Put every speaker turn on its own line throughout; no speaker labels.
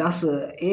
10A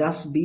10B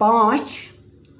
5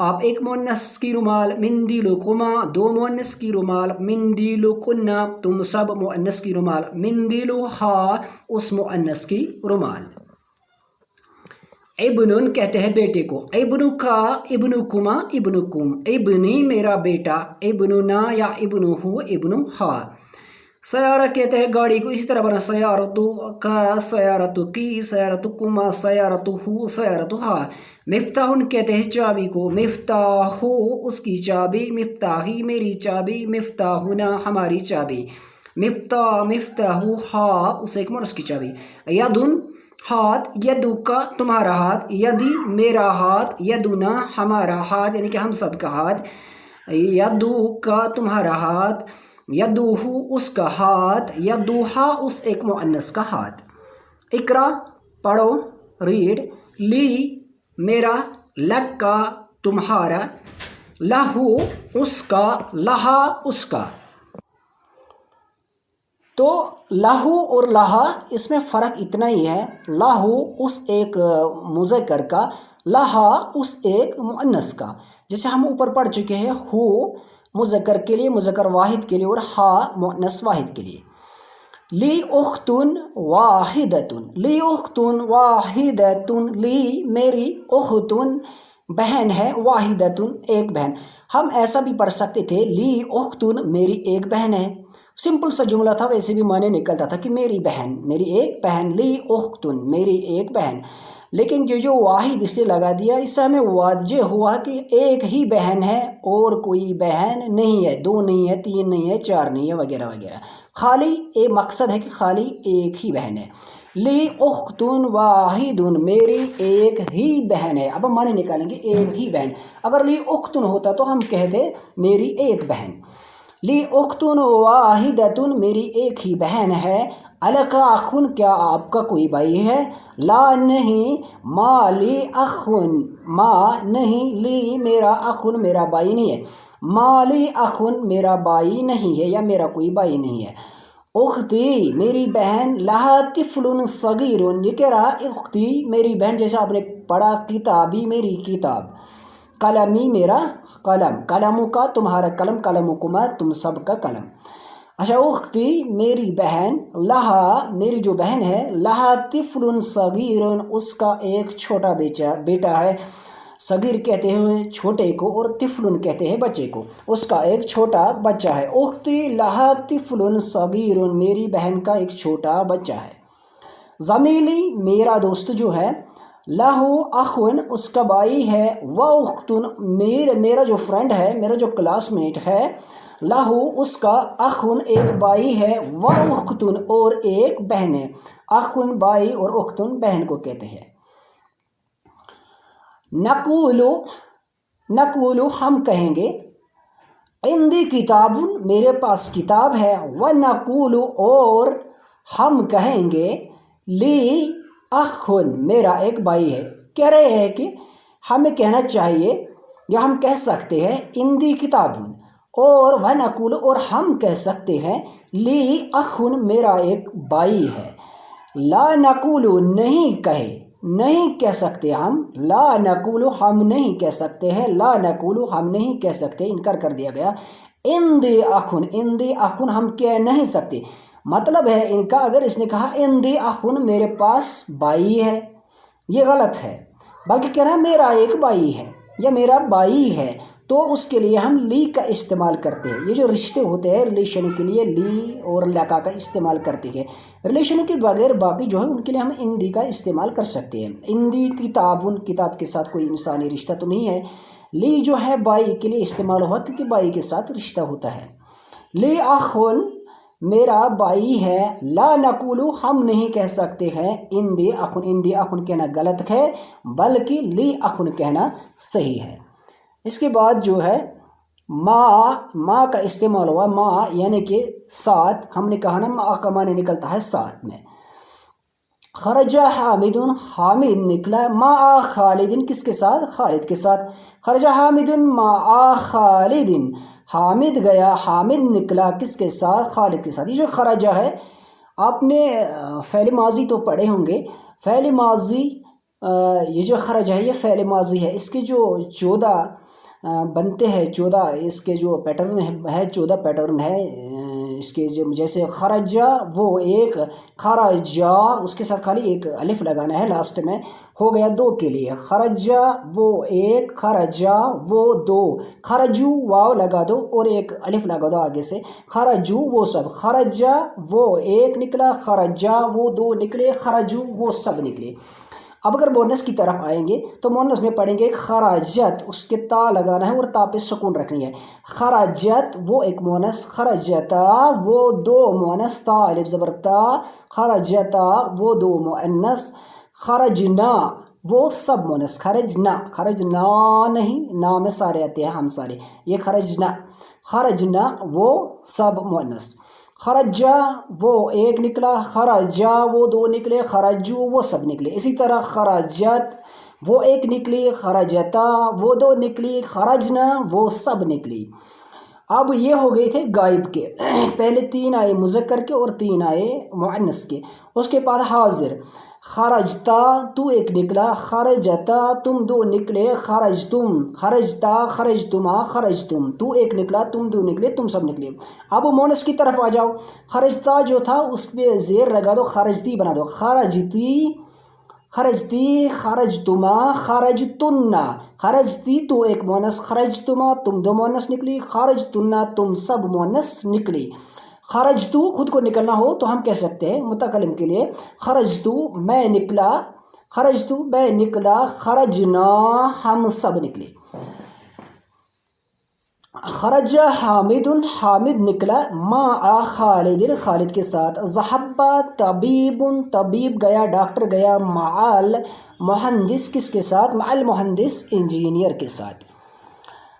آپ ایک مؤنث کی رومال، مندیلکما دو مؤنث کی رومال، مندیلکنا تم سب مؤنث کی رومال، مندیلوہا اس مؤنث کی رومال۔ ابن کہتے ہیں بیٹے کو، ابنکا ابنکما ابنکم، ابنی میرا بیٹا، ابننا یا ابنہو ابنہا۔ سیارہ کہتے ہیں گاڑی کو، اسی طرح بنا سیارتو کا سیارتو کی سیارتکما سیارتہو سیارتہا۔ مفتاح کہتے ہیں چابی کو، مفتاحو اس کی چابی، مفتاحی میری چابی، مفتاحنا ہماری چابی، مفتاحو ہا اس ایک مؤنث کی چابی۔ یدن ہاتھ، یدو کا تمہارا ہاتھ، یدی میرا ہاتھ، یدنا ہمارا ہاتھ یعنی کہ ہم سب کا ہاتھ، یدو کا تمہارا ہاتھ، یدوہو اس کا ہاتھ، یدوہا اس ایک مؤنث کا ہاتھ۔ اقرا پڑھو ریڈ، لی میرا، لک کا تمہارا، لہو اس کا، لہا اس کا۔ تو لہو اور لہا اس میں فرق اتنا ہی ہے، لہو اس ایک مذکر کا، لہا اس ایک مؤنث کا۔ جیسے ہم اوپر پڑھ چکے ہیں، ہو مذکر کے لیے، مذکر واحد کے لیے، اور ہا مؤنث واحد کے لیے۔ لی اختن واحدتن، لی اختن واحدتن، لی میری، اختن بہن ہے، واحدتن ایک بہن۔ ہم ایسا بھی پڑھ سکتے تھے، لی اختن میری ایک بہن ہے، سمپل سا جملہ تھا، ویسے بھی معنی نکلتا تھا کہ میری بہن، میری ایک بہن، لی اختن میری ایک بہن۔ لیکن جو واحد اس نے لگا دیا، اس سے ہمیں واضح ہوا کہ ایک ہی بہن ہے اور کوئی بہن نہیں ہے، دو نہیں ہے، تین نہیں ہے، چار نہیں ہے، وغیرہ وغیرہ۔ خالی ایک مقصد ہے کہ خالی ایک ہی بہن ہے۔ لی اختن واحدن میری ایک ہی بہن ہے۔ اب ہم معنی نکالیں گے، ایک ہی بہن۔ اگر لی اختن ہوتا تو ہم کہتے میری ایک بہن۔ لی اختن واحدتن میری ایک ہی بہن ہے، الکا اخن کیا آپ کا کوئی بھائی ہے، لا نہیں، ما لی اخن ما نہیں، لی میرا، اخن میرا بھائی نہیں ہے، ما لی اخن میرا بھائی نہیں ہے یا میرا کوئی بھائی نہیں ہے۔ اختی میری بہن، لہا طفل صغیر یہ کہہ رہا اختی میری بہن، جیسے آپ نے پڑھا کتابی میری کتاب، قلمی میرا قلم، قلم کا تمہارا قلم، قلمکما تم سب کا قلم۔ اچھا، اختی میری بہن، لہا میری جو بہن ہے، لہا طفل صغیر اس کا ایک چھوٹا بیٹا ہے، صغیر کہتے ہیں چھوٹے کو اور طفل کہتے ہیں بچے کو، اس کا ایک چھوٹا بچہ ہے۔ اختی لہا طفل صغیر میری بہن کا ایک چھوٹا بچہ ہے۔ زمیلی میرا دوست جو ہے، لہو اخن اس کا بھائی ہے، و اختن میرا جو فرینڈ ہے، میرا جو کلاس میٹ ہے، لہو اس کا اخن ایک بھائی ہے، و اختن اور ایک بہن ہے۔ اخن بھائی اور اختن بہن کو کہتے ہیں۔ نقولو ہم کہیں گے، عندی کتاب میرے پاس کتاب ہے، و نقولو اور ہم کہیں گے، لی اخن میرا ایک بھائی ہے۔ کہہ رہے ہیں کہ ہمیں کہنا چاہیے یا ہم کہہ سکتے ہیں عندی کتاب، اور وہ نقول اور ہم کہہ سکتے ہیں لی اخن میرا ایک بھائی ہے۔ لا نقول نہیں کہہ سکتے ہم، لا نقول ہم نہیں کہہ سکتے ہیں، لا نقول ہم نہیں کہہ سکتے، انکار کر دیا گیا۔ عندی اخن ہم کہہ نہیں سکتے، مطلب ہے ان کا، اگر اس نے کہا عندی اخن میرے پاس بھائی ہے، یہ غلط ہے، بلکہ کہنا میرا ایک بھائی ہے یا میرا بھائی ہے، تو اس کے لیے ہم لی کا استعمال کرتے ہیں۔ یہ جو رشتے ہوتے ہیں ریلیشن کے لیے لی اور لکا کا استعمال کرتے ہیں، ریلیشن کے بغیر باقی جو ہے ان کے لیے ہم اندی کا استعمال کر سکتے ہیں۔ اندی کتاب کے ساتھ کوئی انسانی رشتہ تو نہیں ہے، لی جو ہے بھائی کے لیے استعمال ہوا کیونکہ بھائی کے ساتھ رشتہ ہوتا ہے۔ لی اخن میرا بھائی ہے، لا نقول ہم نہیں کہہ سکتے ہیں عندی اخن کہنا غلط ہے، بلکہ لی اخن کہنا صحیح ہے۔ اس کے بعد جو ہے ما کا استعمال ہوا، ما یعنی کہ ساتھ، ہم نے کہا نا ما کا معنی نکلتا ہے ساتھ میں۔ خرج حامد حامد نکلا ما خالد کس کے ساتھ؟ خالد کے ساتھ۔ خرج حامد ما خالد حامد گیا، حامد نکلا کس کے ساتھ؟ خالد کے ساتھ۔ یہ جو خرجہ ہے آپ نے فعل ماضی تو پڑھے ہوں گے، فعل ماضی یہ جو خرج ہے یہ فعل ماضی ہے، اس کے جو 14 بنتے ہیں 14، اس کے جو پیٹرن ہے 14 پیٹرن ہے اس کے، جیسے خرجا وہ ایک، خرجا اس کے ساتھ خالی ایک الف لگانا ہے لاسٹ میں، ہو گیا 2 کے لیے، خرجا وہ ایک، خرجا وہ 2، خرجو واو لگا دو اور ایک الف لگا دو آگے سے، خرجو وہ سب، خرجا وہ ایک نکلا، خرجا وہ 2 نکلے، خرجو وہ سب نکلے۔ اب اگر مونس کی طرف آئیں گے تو مونس میں پڑھیں گے خراجت، اس کے تا لگانا ہے اور تا پہ سکون رکھنی ہے، خراجت وہ ایک مونس، خرجتا وہ 2 مونس، تا الف زبر تا، خرجتا وہ 2 مؤنث، خرجنا وہ سب مونس، خرجنا، خرجنا نہیں، نا میں سارے آتے ہیں ہم سارے، یہ خرجنا، خرجنا وہ سب مؤنث، خرجا وہ ایک نکلا، خرجا وہ 2 نکلے، خرجو وہ سب نکلے۔ اسی طرح خرجت وہ ایک نکلی، خرجتا وہ 2 نکلی، خرجنا وہ سب نکلی۔ اب یہ ہو گئے تھے غائب کے، پہلے 3 آئے مذکر کے اور 3 آئے مؤنث کے، اس کے بعد حاضر، خرجتا تو ایک نکلا، خرجتا تم 2 نکلے، خرجتم، خرجتا خرجتما خرجتم، تو ایک نکلا تم 2 نکلے تم سب نکلے۔ اب مونس کی طرف آ جاؤ، خرجتا جو تھا اس پہ زیر لگا دو، خرجتی بنا دو، خرجتی، خرجتی، خرجتما خرجتنا، خرجتی تو ایک مونس، خرجتما تم 2 مونس نکلی، خرجتنا تم سب مونس نکلی۔ خرجتو خود کو نکلنا ہو تو ہم کہہ سکتے ہیں متکلم کے لیے، خرجتو میں نکلا، خرجتو میں نکلا، خرجنا ہم سب نکلے۔ خرج حامد، حامد نکلا، مع خالد، خالد کے ساتھ، ذهب طبیب، طبیب گیا، ڈاکٹر گیا، مع المہندس کس کے ساتھ، مع المہندس انجینئر کے ساتھ۔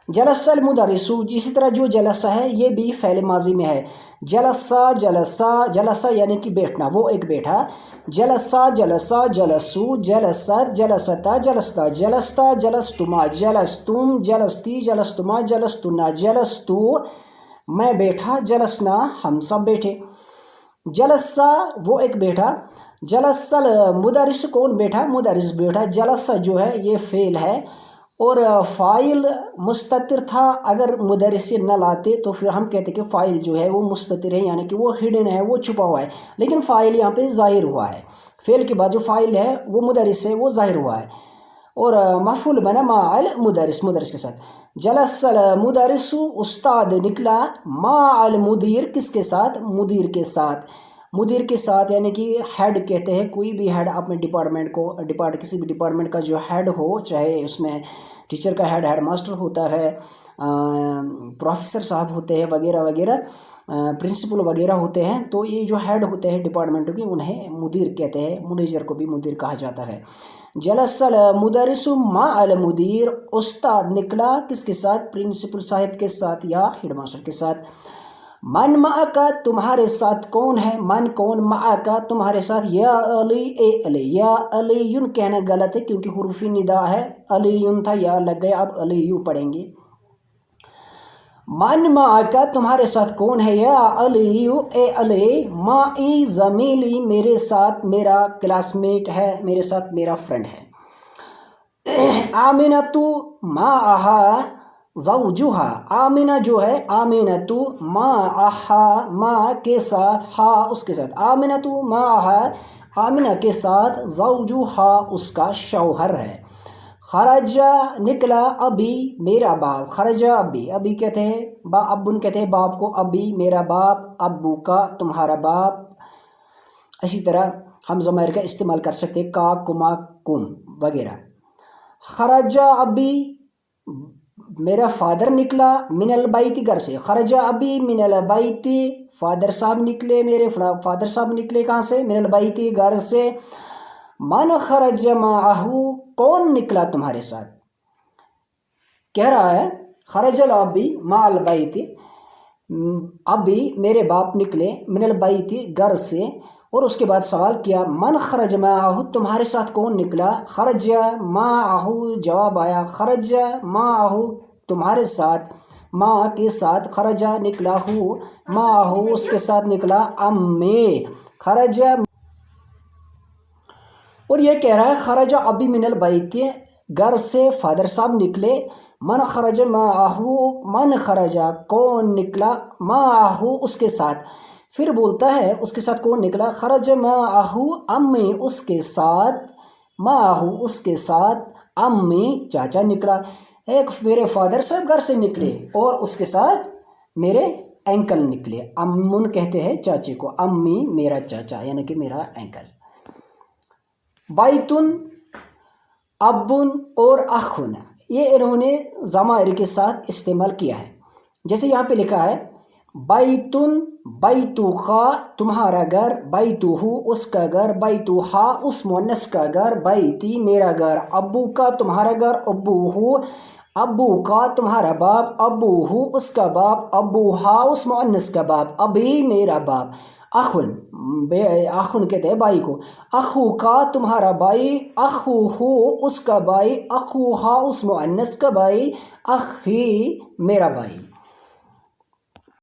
جلس المدرس، اسی طرح جو جلسہ ہے یہ بھی فعل ماضی میں ہے، جلسہ، جلسہ، جلسہ یعنی کہ بیٹھنا، وہ ایک بیٹھا، جلسہ، جلسہ، جلسو، جلست، جلستا، جلستا، جلستا، جلستما، جلستم، جلستی، جلستما، جلستنا، جلستو میں بیٹھا، جلسنا ہم سب بیٹھے۔ جلسہ وہ ایک بیٹھا، جلس المدرس کون بیٹھا، مدرس بیٹھا، جلسہ جو ہے یہ فعل ہے اور فاعل مستتر تھا، اگر مدرس نہ لاتے تو پھر ہم کہتے کہ فاعل جو ہے وہ مستتر ہے، یعنی کہ وہ ہڈن ہے، وہ چھپا ہوا ہے، لیکن فاعل یہاں پہ ظاہر ہوا ہے، فعل کے بعد جو فاعل ہے وہ مدرس ہے، وہ ظاہر ہوا ہے، اور مفعول بنا مع المدرس، مدرس کے ساتھ۔ جلس المدرس استاد نکلا، مع المدیر کس کے ساتھ، مدیر کے ساتھ، مدیر کے ساتھ یعنی کہ ہیڈ کہتے ہیں، کوئی بھی ہیڈ اپنے ڈپارٹمنٹ کو، کسی بھی ڈپارٹمنٹ کا جو ہیڈ ہو، چاہے اس میں ٹیچر کا ہیڈ ہیڈ ماسٹر ہوتا ہے، پروفیسر صاحب ہوتے ہیں وغیرہ وغیرہ، پرنسپل وغیرہ ہوتے ہیں، تو یہ جو ہیڈ ہوتے ہیں ڈپارٹمنٹوں کی انہیں مدیر کہتے ہیں، منیجر کو بھی مدیر کہا جاتا ہے۔ جلس المدرس مع المدیر، استاد نکلا کس کے ساتھ، پرنسپل صاحب کے ساتھ یا ہیڈ ماسٹر کے ساتھ۔ من معک تمہارے ساتھ کون ہے، من کون، معک تمہارے ساتھ، یا علی اے علی، یا علی کہنا غلط ہے کیونکہ حروف ندا ہے، علی تھا یا لگ گیا، اب علی پڑھیں گے۔ من معک تمہارے ساتھ کون ہے، یا علی اے علی، معی زمیلی میرے ساتھ میرا کلاس میٹ ہے، میرے ساتھ میرا فرینڈ ہے۔ آمنۃ معہا زوجہا، آمنہ جو ہے، آمنۃ معہا، ماں کے ساتھ، ہا اس کے ساتھ، آمنۃ معہا آمنہ کے ساتھ، زوجہا اس کا شوہر ہے۔ خرج نکلا ابی میرا باپ، خرج ابی، ابی کہتے ہیں ابن کہتے ہیں باپ کو، ابی میرا باپ، ابو کا تمہارا باپ، اسی طرح ہم ضمائر کا استعمال کر سکتے ہیں، کا، کما، کم وغیرہ۔ خرج ابی میرا فادر نکلا، من البیت گھر سے، خرج ابی من البیت فادر صاحب نکلے، میرے فادر صاحب نکلے کہاں سے، من البیت گھر سے۔ من خرج معہ کون نکلا تمہارے ساتھ، کہہ رہا ہے خرج الابی مع البیت، ابی میرے باپ نکلے، من البیت گھر سے، اور اس کے بعد سوال کیا من خرج معہ تمہارے ساتھ کون نکلا، خرج معہ جواب آیا، خرج معہ تمہارے ساتھ، ماں کے ساتھ، خرج نکلا ہو، معہ اس کے ساتھ نکلا، امی خرج، اور یہ کہہ رہا ہے خرج ابی من البیت گھر سے فادر صاحب نکلے. من خرج معہو، من خرجا کون نکلا، معہو اس کے ساتھ. پھر بولتا ہے اس کے ساتھ کون نکلا، خرج معہو امی اس کے ساتھ، معہو اس کے ساتھ امی چاچا نکلا. ایک میرے فادر صاحب گھر سے نکلے اور اس کے ساتھ میرے اینکل نکلے. امن کہتے ہیں چاچے کو، امی میرا چاچا یعنی کہ میرا اینکل. بیتن، ابن اور اخن، یہ انہوں نے ضمائر کے ساتھ استعمال کیا ہے. جیسے یہاں پہ لکھا ہے بیتن بیتوخا تمہارا گھر، بیتوہو اس کا گھر، بیتوہا اس مؤنث کا گھر، بیتی میرا گھر، ابو کا تمہارا گھر، ابوہو ابو کا تمہارا باپ، ابوہو اس کا باپ، ابوہا اس مؤنث کا باپ، ابھی میرا باپ. اخن، اخن کہتے ہیں بھائی کو. اخو کا تمہارا بھائی، اخوہو اس کا بھائی، اخوہا اس مؤنث کا بھائی، اخی میرا بھائی.